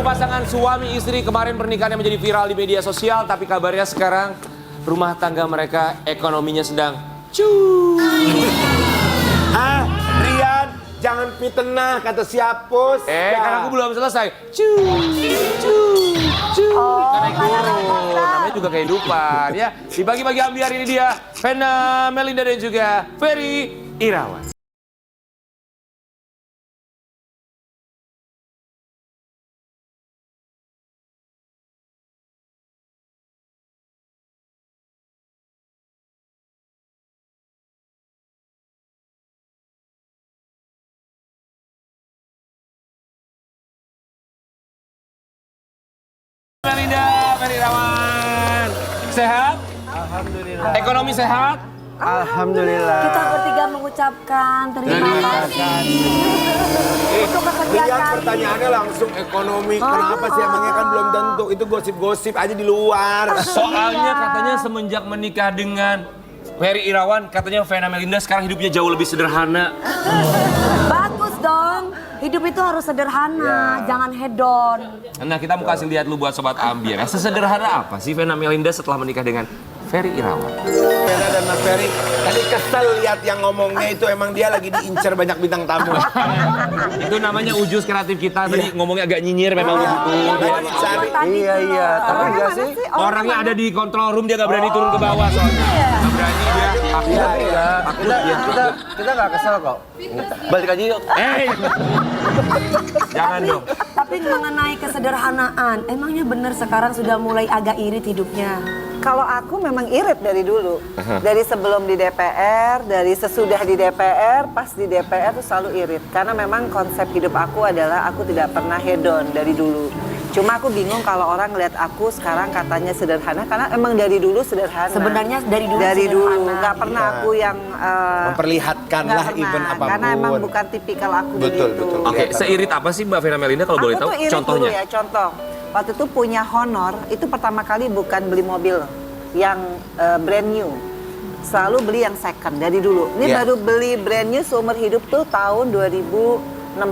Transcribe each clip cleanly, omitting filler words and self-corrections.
pasangan suami istri kemarin pernikahannya menjadi viral di media sosial, tapi kabarnya sekarang rumah tangga mereka ekonominya sedang Rian, jangan fitnah kata siapus. Kan aku belum selesai. Naik turun, namanya juga kehidupan ya. Dibagi-bagi ambiar ini dia Vena Melinda dan juga Ferry Irawan. Melinda, Ferry Irawan. Sehat? Alhamdulillah. Ekonomi sehat? Alhamdulillah. Kita bertiga mengucapkan terima kasih untuk Rian, kesediaan. pertanyaannya langsung ekonomi. Kenapa sih emangnya kan belum tentu. Itu gosip-gosip aja di luar. Soalnya katanya semenjak menikah dengan Ferry Irawan, katanya Vena Melinda sekarang hidupnya jauh lebih sederhana. Bagus dong. Hidup itu harus sederhana, jangan hedon. Nah, kita mau kasih lihat lu buat Sobat Ambiar. Sesederhana apa sih Vena Melinda setelah menikah dengan Ferry Irawan? Vena dan Mas Ferry, tadi kesel lihat yang ngomongnya itu emang dia lagi diincar banyak bintang tamu. Itu namanya ujus kreatif kita, tadi ngomongnya agak nyinyir memang begitu. Iya. Tapi enggak sih. Orangnya ada di control room, dia gak berani turun ke bawah soalnya. Gak berani dia. Kita nggak kesel kok. Balik aja yuk. Jangan dong. Tapi mengenai kesederhanaan, emangnya benar sekarang sudah mulai agak irit hidupnya? Kalau aku memang irit dari dulu. Dari sebelum di DPR, dari sesudah di DPR, pas di DPR tuh selalu irit. Karena memang konsep hidup aku adalah aku tidak pernah hedon dari dulu. Cuma aku bingung kalau orang ngeliat aku sekarang katanya sederhana, karena emang dari dulu sederhana. Sebenarnya dari dulu Dari dulu, sederhana. nggak pernah aku yang... Memperlihatkan nggak lah pernah. event apapun. Karena emang bukan tipikal aku Betul, begitu. betul. Oke, seirit apa sih Mbak Vena Melinda kalau boleh tahu? Aku tuh irit Contohnya? dulu ya, contoh. Waktu itu punya Honor, itu pertama kali bukan beli mobil yang brand new. Selalu beli yang second dari dulu. Ini baru beli brand new seumur hidup tuh tahun 2016.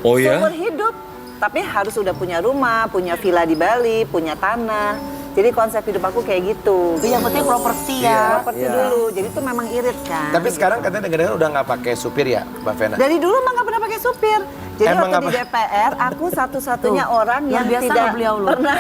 Oh ya? Seumur hidup. Tapi harus udah punya rumah, punya villa di Bali, punya tanah. Jadi konsep hidup aku kayak gitu. Yang penting properti ya. Properti dulu, jadi tuh memang irit kan. Tapi sekarang katanya dengar-dengar udah nggak pakai supir ya, Mbak Vena? Dari dulu mah nggak pernah pakai supir. Jadi Emang waktu di nggak DPR, aku satu-satunya orang yang biasa tidak loh beliau loh. pernah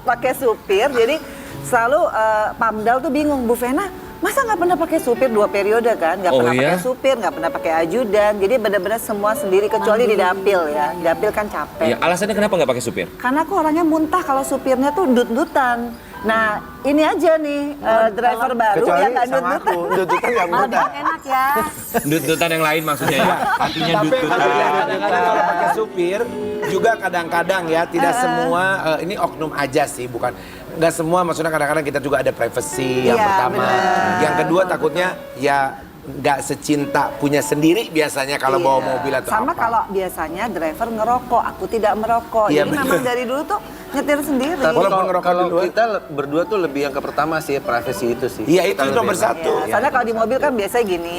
pakai supir. Jadi selalu Pamdal tuh bingung, Bu Vena, masa nggak pernah pakai supir 2 periode kan? Nggak pernah pakai supir, nggak pernah pakai ajudan. Jadi benar-benar semua sendiri kecuali di dapil ya. Di dapil kan capek. Iya, alasannya kenapa nggak pakai supir? Karena aku orangnya muntah kalau supirnya tuh dut-dutan. Nah, ini aja nih driver baru Kecuali yang nggak sama dut-dutan. aku. Dut-dutan nggak Malah mudah. biar enak ya. Dut-dutan yang lain maksudnya ya? Artinya Tapi dut-dutan. kadang-kadang kalau pakai supir juga kadang-kadang ya tidak semua ini oknum aja sih, bukan nggak semua, maksudnya kadang-kadang kita juga ada privacy yang Iya, pertama. benar. Yang kedua takutnya ya nggak secinta punya sendiri biasanya kalau bawa mobil atau Sama apa. kalau biasanya driver ngerokok, aku tidak merokok. Iya, Jadi bener. memang dari dulu tuh nyetir sendiri. Tapi Walaupun ngerokok kalau duluan. kita berdua tuh lebih yang ke pertama sih, privacy itu sih. Iya, itu Kita nomor lebih- satu. Ya, soalnya kalau di mobil kan biasanya gini.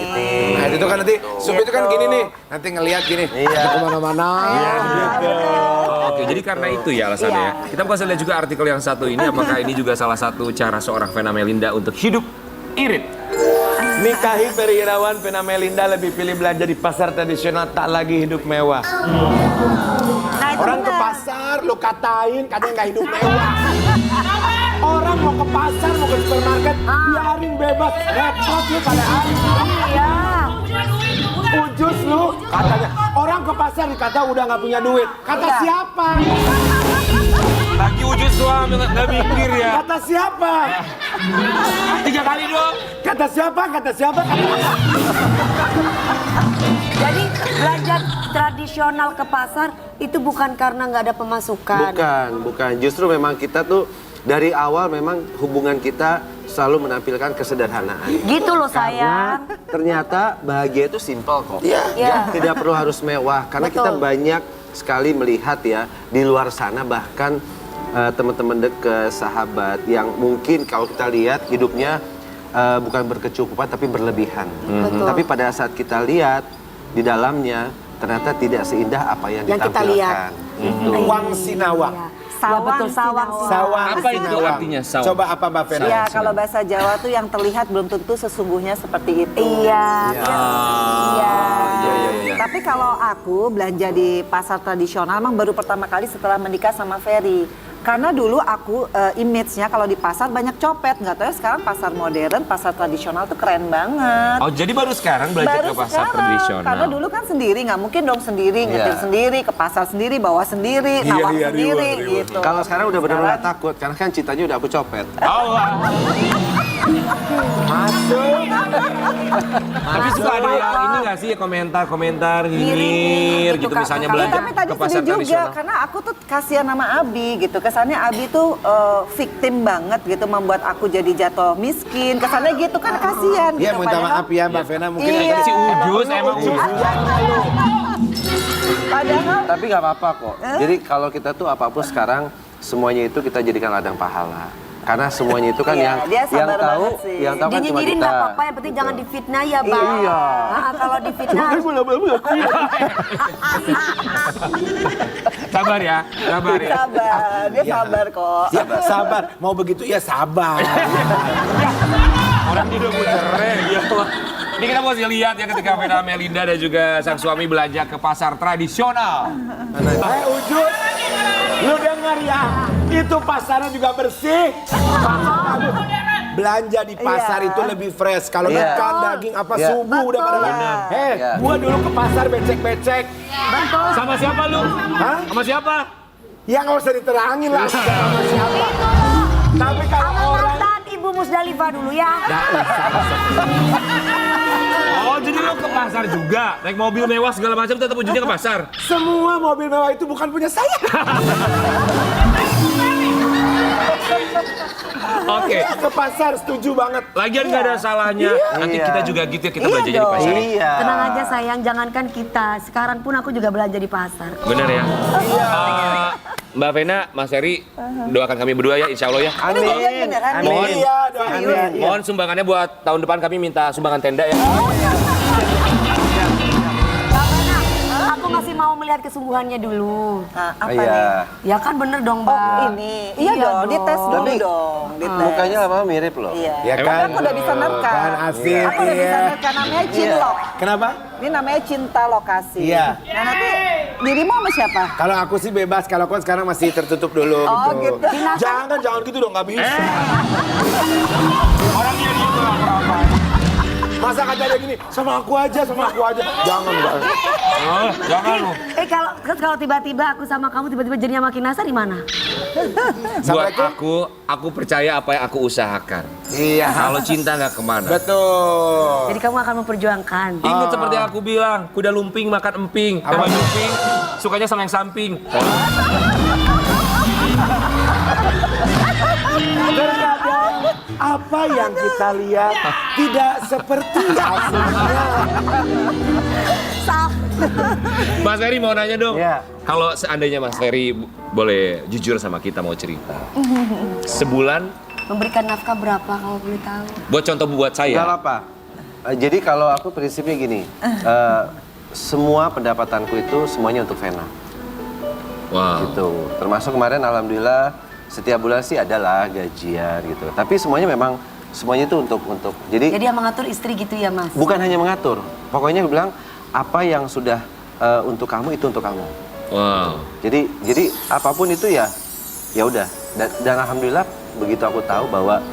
Nah itu kan nanti supir itu kan gini nih, nanti ngelihat gini, Iya. kemana-mana. Oke, jadi karena itu ya alasannya ya. Kita bisa lihat juga artikel yang satu ini, apakah ini juga salah satu cara seorang Vena Melinda untuk hidup irit? Nikahi Ferry Irawan, Vena Melinda lebih pilih belanja di pasar tradisional, tak lagi hidup mewah. Nah, itu Orang ke benar. pasar, lu katain katanya nggak hidup mewah. Orang mau ke pasar, mau ke supermarket, biarin bebas, repot lu pada hari. Iya. Ujus lu, katanya. Orang ke pasar dikata udah nggak punya duit. Kata siapa? Lagi ujus doang, nggak mikir ya. Kata siapa? 3 kali dong. Kata siapa? Kata siapa? Jadi belanja tradisional ke pasar itu bukan karena nggak ada pemasukan. Bukan. Justru memang kita tuh dari awal memang hubungan kita selalu menampilkan kesederhanaan. Gitu loh Karena sayang. ternyata bahagia itu simpel kok. Iya. Tidak perlu harus mewah. Karena kita Betul. banyak sekali melihat ya di luar sana bahkan teman-teman dekat, sahabat yang mungkin kalau kita lihat hidupnya bukan berkecukupan tapi berlebihan. Betul. Tapi pada saat kita lihat di dalamnya ternyata tidak seindah apa yang Yang kita lihat. ditampilkan. Gitu. Wang Sinawang. Ya betul, sawang. Sawang Apa itu Sinawang. artinya, sawang? Coba apa Mbak Vena? Ya, kalau bahasa Jawa tuh yang terlihat belum tentu sesungguhnya seperti itu. Iya. Iya, iya. Tapi kalau aku belanja di pasar tradisional emang baru pertama kali setelah menikah sama Ferry. Karena dulu aku image-nya kalau di pasar banyak copet, nggak tahu ya sekarang pasar modern, pasar tradisional tuh keren banget. Oh, jadi baru sekarang belajar ke pasar tradisional. Karena dulu kan sendiri, nggak mungkin dong sendiri, nyetir sendiri, ke pasar sendiri, bawa sendiri, nawar sendiri gitu. Kalau sekarang udah benar-benar takut, karena kan citanya udah aku copet. Oh, Masuk. tapi suka ada yang ini nggak sih komentar-komentar nyinyir gitu Kak. misalnya Tapi belanja Tapi tadi ke pasar sedih juga, tradisional. karena aku tuh kasihan sama Abi gitu. Kesannya Abi tuh victim banget gitu, membuat aku jadi jatuh miskin. Kesannya gitu kan kasihan Iya, gitu. minta Padahal- maaf ya Mbak Vena, mungkin Iya. Si Ujus emang Ujus. Padahal Tapi nggak apa-apa kok. Jadi kalau kita tuh apapun sekarang, semuanya itu kita jadikan ladang pahala. Karena semuanya itu kan Iya, dia yang sabar tahu, banget sih. yang tahu kan cuma Dinyinyirin kita. nggak apa-apa, yang penting jangan difitnah ya, Bang. Iya. Kalau difitnah, Sabar ya, sabar ya. sabar, dia sabar kok. Ya, sabar. Mau begitu ya sabar. Orang udah muter ya Allah. Ini kita mau lihat ya ketika Vena Melinda dan juga sang suami belanja ke pasar tradisional. Ujus, lu dengar ya, itu pasarnya juga bersih. Pasar bagus. Belanja di pasar Iya. itu lebih fresh. Kalau Iya. ikan, daging, apa Iya. subuh udah pada Betul. Iya. gua dulu ke pasar becek-becek. Sama siapa lu? Hah? Sama siapa? Ya nggak usah diterangin lah sama siapa. Tapi kalau sama orang mantan Ibu Musdalifah dulu ya. Oh, jadi lu ke pasar juga? Naik mobil mewah segala macam tetap ujungnya ke pasar? semua mobil mewah itu bukan punya saya. Oke. Ke pasar setuju banget. Lagian nggak ada salahnya. Nanti Iya. kita juga gitu ya, kita belanja di pasar. Iya. Tenang aja sayang, jangankan kita. Sekarang pun aku juga belanja di pasar. Bener ya? Mbak Vena, Mas Heri, doakan kami berdua ya, insya Allah ya. Amin. beneran. Amin. Mohon. Iya, doain. Amin. Mohon sumbangannya buat tahun depan kami minta sumbangan tenda ya. Aku masih mau melihat kesungguhannya dulu. Nah, apa Iya. nih? Ya kan bener dong, Oh Bang. ini, iya dong, dites dulu Tapi- dong, dites. Mukanya lama mirip loh. Iya. Ya Tapi kan? aku udah bisa nerka. Kan asik, Aku udah bisa iya. nerka, namanya cinlok. Kenapa? Ini namanya cinta lokasi. Iya. Nah nanti dirimu sama siapa? Kalau aku sih bebas, kalau aku sekarang masih tertutup dulu Oh, gitu. gitu. Jangan gitu dong, nggak bisa. Orang dia gitu apa-apa. Masa katanya gini, sama aku aja. Jangan, Mbak. Oh, jangan lu. Kalau tiba-tiba aku sama kamu tiba-tiba jadinya makin nasar di mana? Buat aku percaya apa yang aku usahakan. Iya. Kalau cinta nggak kemana. Betul. Jadi kamu akan memperjuangkan. Ingat seperti yang aku bilang, kuda lumping makan emping. Hewan lumping sukanya sama yang samping. Terkadang apa yang kita lihat tidak seperti aslinya. Mas Ferry mau nanya dong. Iya. Kalau seandainya Mas Ferry boleh jujur sama kita mau cerita. Sebulan Memberikan nafkah berapa kalau boleh tahu? buat contoh buat Gak saya. apa-apa. Jadi kalau aku prinsipnya gini, semua pendapatanku itu semuanya untuk Vena. Wow. Gitu. Termasuk kemarin alhamdulillah setiap bulan sih adalah gajian gitu. Tapi semuanya itu untuk jadi Jadi yang mengatur istri gitu ya, Mas? bukan hanya mengatur. Pokoknya aku bilang apa yang sudah untuk kamu itu untuk kamu. Wow. Jadi apapun itu ya udah. Dan alhamdulillah begitu aku tahu bahwa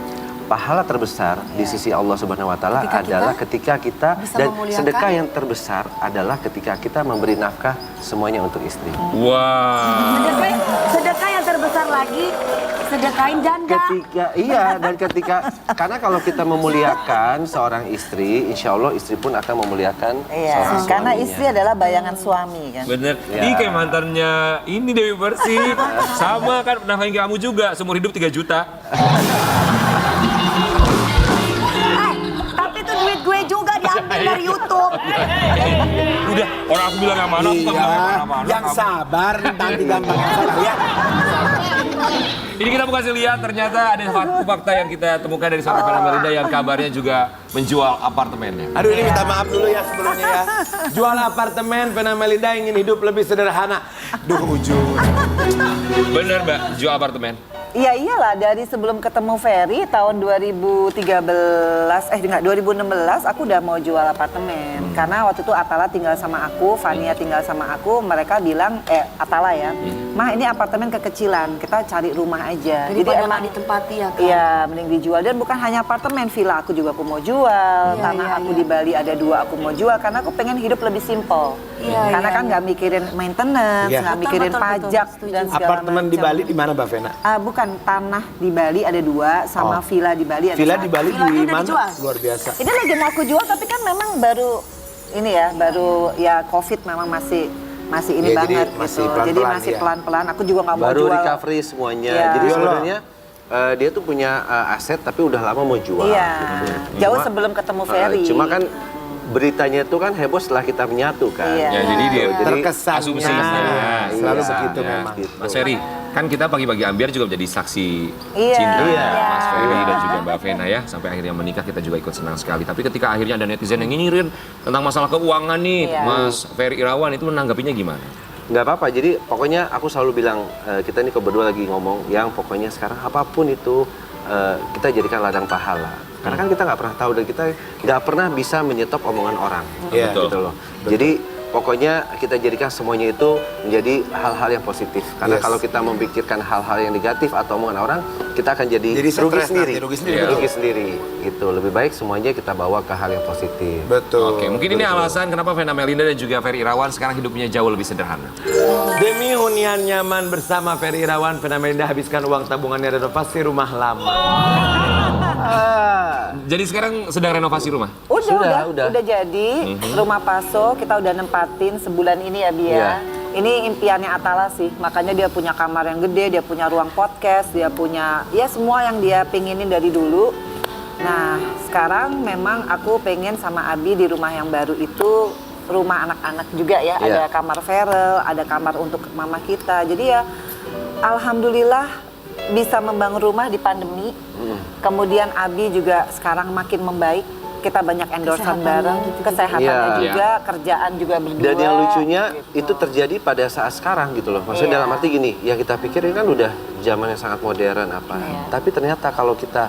pahala terbesar di sisi Allah Subhanahu wa taala Ketika adalah ketika kita bisa dan memuliakan. sedekah yang terbesar adalah ketika kita memberi nafkah semuanya untuk istri. Wow. Sedekah yang terbesar lagi, sedekahin janda. Karena kalau kita memuliakan seorang istri, insya Allah istri pun akan memuliakan Iya, seorang karena suaminya. istri adalah bayangan suami kan. Bener. Ya. Ini kayak mantannya ini Dewi Persik. Sama kan nafkahin kamu juga seumur hidup 3 juta. Tapi itu duit gue juga diambil dari YouTube. Udah, orang aku bilang yang mana, aku Iya, bilang yang mana. yang sabar nanti gampang salah ya. Ini kita mau kasih lihat ternyata ada fakta yang kita temukan dari seorang Vena Melinda yang kabarnya juga menjual apartemennya. Aduh ini minta maaf dulu ya sebelumnya ya. Jual apartemen, Vena Melinda ingin hidup lebih sederhana. Duh ujung. Bener Mbak, jual apartemen. Iya iyalah, dari sebelum ketemu Ferry tahun 2016 aku udah mau jual apartemen. Karena waktu itu Atala tinggal sama aku, Fania tinggal sama aku, mereka bilang Atala ya, "Mah ini apartemen kekecilan, kita cari rumah aja." Jadi emang ditempati ya kan? Iya, mending dijual. Dan bukan hanya apartemen, villa aku juga aku mau jual, tanah aku di Bali ada 2 aku mau jual karena aku pengen hidup lebih simple. Karena kan nggak mikirin maintenance, nggak mikirin pajak dan segala Apartemen di macam. Bali di mana Mbak Vena? Bukan, tanah di Bali ada 2 sama villa di Bali ada Villa 1. di Bali Villanya di udah mana? dijual? Luar biasa. Ini lagi mau aku jual tapi kan memang baru ini ya, baru ya COVID memang masih ini Ya, jadi banget masih gitu. Jadi pelan-pelan, masih ya. pelan-pelan. Aku juga nggak mau Baru jual. recovery semuanya. Iya. Jadi Iya, sebenarnya dia tuh punya aset tapi udah lama mau jual. Iya. Jauh Cuma, sebelum ketemu Ferry. Cuma kan beritanya itu kan heboh setelah kita menyatu kan. Iya. Ya jadi dia Terkesannya. asumsinya. Selalu Iya. begitu Ya. memang. Gitu. Mas Ferry, kan kita pagi-pagi ambiar juga menjadi saksi Iya. cinta Iya. Mas Ferry dan juga Mbak Vena ya. Sampai akhirnya menikah kita juga ikut senang sekali. Tapi ketika akhirnya ada netizen yang nyinyirin tentang masalah keuangan nih, Iya. Mas Ferry Irawan itu menanggapinya gimana? Nggak apa-apa, jadi pokoknya aku selalu bilang, kita ini berdua lagi ngomong yang pokoknya sekarang apapun itu kita jadikan ladang pahala. Karena kan kita nggak pernah tahu dan kita nggak pernah bisa menyetop omongan orang. Iya. Gitu loh. Jadi pokoknya kita jadikan semuanya itu menjadi hal-hal yang positif. Karena Yes. kalau kita memikirkan hal-hal yang negatif atau omongan orang, kita akan jadi, Jadi rugi stres sendiri. nanti, rugi sendiri, Iya. betul. Rugi sendiri. Gitu. Lebih baik semuanya kita bawa ke hal yang positif. Betul. Oke, mungkin ini alasan kenapa Vena Melinda dan juga Ferry Irawan sekarang hidupnya jauh lebih sederhana. Demi hunian nyaman bersama Ferry Irawan, Vena Melinda habiskan uang tabungannya renovasi rumah lama. Jadi sekarang sedang renovasi rumah? Udah jadi. Rumah Paso kita udah nempatin sebulan ini ya, Bia. Iya. Ini impiannya Atala sih, makanya dia punya kamar yang gede, dia punya ruang podcast, dia punya ya semua yang dia pengenin dari dulu. Nah, sekarang memang aku pengen sama Abi di rumah yang baru itu rumah anak-anak juga ya. Ada Iya. kamar Ferel, ada kamar untuk mama kita. Jadi ya alhamdulillah bisa membangun rumah di pandemi. Kemudian Abi juga sekarang makin membaik. Kita banyak endorsan bareng, kesehatannya Iya. juga, kerjaan juga berdua. Dan yang lucunya gitu. itu terjadi pada saat sekarang gitu loh. Maksudnya Iya. dalam arti gini, ya kita pikir ini kan udah zaman yang sangat modern apa. Iya. Tapi ternyata kalau kita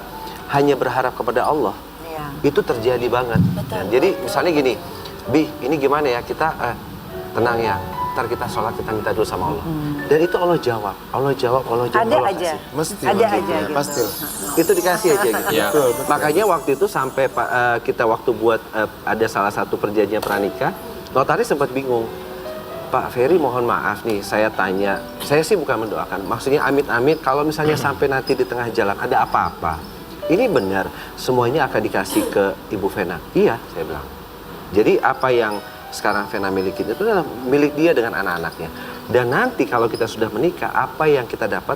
hanya berharap kepada Allah, Iya. itu terjadi banget. Dan jadi misalnya gini, Bi, ini gimana ya kita tenang ya. Ntar kita sholat kita minta dulu sama Allah. Dan itu Allah jawab, Allah jawab, Allah jawab. Ada Allah aja, kasih. Mesti, ada mesti. aja gitu. Pasti. Itu dikasih aja gitu. Iya. Betul, betul. Makanya waktu itu sampai kita waktu buat ada salah satu perjanjian pranikah, notaris sempat bingung. Pak Ferry mohon maaf nih, saya tanya, saya sih bukan mendoakan, maksudnya amit-amit kalau misalnya sampai nanti di tengah jalan ada apa-apa. Ini benar, semuanya akan dikasih ke Ibu Vena. Iya, saya bilang. Jadi apa yang sekarang Vena miliki itu adalah milik dia dengan anak-anaknya. Dan nanti kalau kita sudah menikah, apa yang kita dapat,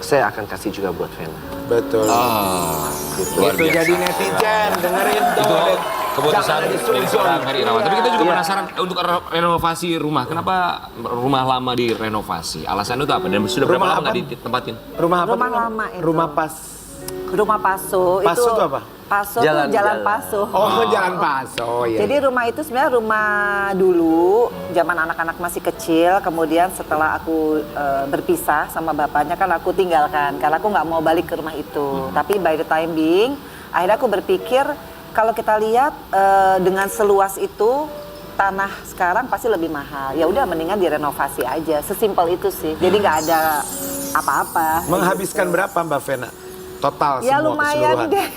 saya akan kasih juga buat Vena. Betul. Gitu. Luar Itu biasa. jadi netizen, dengerin tuh. Itu keputusan Jangan dari disusun. seorang Ferry Irawan. Tapi kita juga Iya. penasaran untuk renovasi rumah. Kenapa rumah lama direnovasi? Alasannya itu apa? Dan sudah berapa Rumah lama apa? nggak ditempatin? Rumah apa? Rumah tuh? lama itu. Rumah pas. Rumah Paso, Paso itu apa? Paso Jalan- tuh jalan jalan. Paso. Oh, Jalan Paso. Ya. Jadi rumah itu sebenarnya rumah dulu, zaman anak-anak masih kecil. Kemudian setelah aku berpisah sama bapaknya kan aku tinggalkan, karena aku nggak mau balik ke rumah itu. Tapi by the time being, akhirnya aku berpikir kalau kita lihat dengan seluas itu tanah sekarang pasti lebih mahal. Ya udah mendingan direnovasi aja, sesimpel itu sih. Jadi nggak ada apa-apa. Menghabiskan berapa Mbak Vena? Total Ya semua lumayan keseluruhan. deh.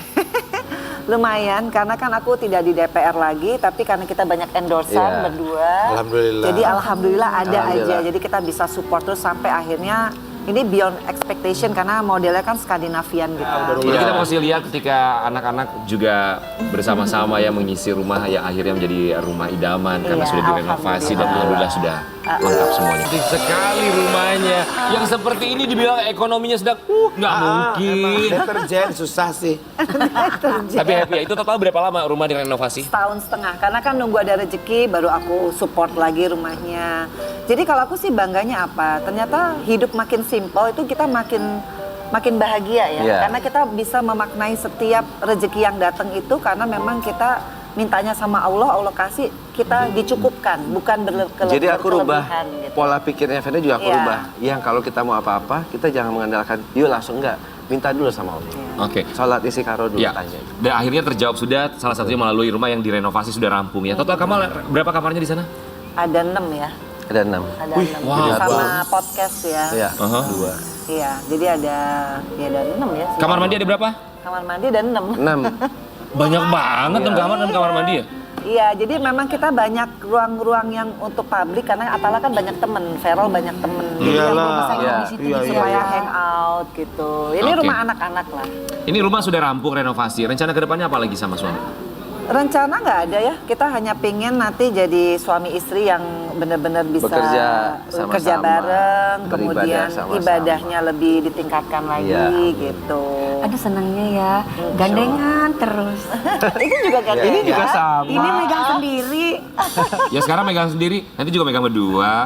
Lumayan, karena kan aku tidak di DPR lagi, tapi karena kita banyak endorsan Iya. berdua. Alhamdulillah. Jadi alhamdulillah ada Alhamdulillah. aja, jadi kita bisa support terus sampai akhirnya ini beyond expectation karena modelnya kan Skandinavian gitu. Jadi Iya. kita masih lihat ketika anak-anak juga bersama-sama ya mengisi rumah yang akhirnya menjadi rumah idaman karena Iya, sudah direnovasi dan alhamdulillah sudah lengkap semuanya. Cantik sekali rumahnya. Yang seperti ini dibilang ekonominya sedang nggak mungkin. Emang deterjen susah sih. Tapi happy ya. Itu total berapa lama rumah direnovasi? Setahun setengah, karena kan nunggu ada rezeki baru aku support lagi rumahnya. Jadi kalau aku sih bangganya apa? Ternyata hidup makin simple itu kita makin makin bahagia ya. Iya. Karena kita bisa memaknai setiap rezeki yang datang itu karena memang kita mintanya sama Allah, Allah kasih, kita dicukupkan, bukan Jadi aku rubah berlebihan gitu. pola pikirnya Fena juga aku Iya. rubah. Yang kalau kita mau apa-apa, kita jangan mengandalkan, yuk langsung enggak. Minta dulu sama Allah. Oke. Sholat istiqoroh dulu Ya, tanya. dan akhirnya terjawab sudah, salah satunya melalui rumah yang direnovasi sudah rampung ya. Total Kamal berapa kamarnya di sana? Ada 6 ya. Ada 6. Ada Wih, 6. wow. Sama podcast ya. Iya, Aha. 2. Iya, jadi ada 6 ya. Kamar mandi ada berapa? Kamar mandi ada 6. 6. Banyak banget dong kamar dan kamar mandi ya? Iya, jadi memang kita banyak ruang-ruang yang untuk publik karena Atala kan banyak temen, Feral banyak temen. Jadi yang Iyalah. bisa Iya. di situ Iya, supaya iya. hangout gitu. Ini Oke. rumah anak-anak lah. Ini rumah sudah rampung renovasi. Rencana kedepannya apa lagi sama suami? Rencana nggak ada ya, kita hanya pengen nanti jadi suami istri yang benar-benar bisa Bekerja sama-sama, kerja bareng, beribadah kemudian sama-sama. ibadahnya lebih ditingkatkan lagi Iya. gitu. Aduh senangnya ya, gandengan terus. Ini juga kan Ini juga sama. Ini megang sendiri. Ya sekarang megang sendiri, nanti juga megang berdua.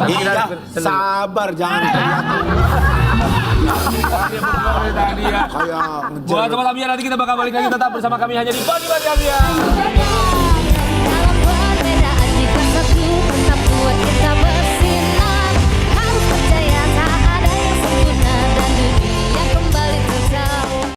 Iya, sabar jangan Tadi ya. kayak ngejar. Buat teman-teman nanti kita bakal balik lagi tetap bersama kami hanya di Body Body Alia.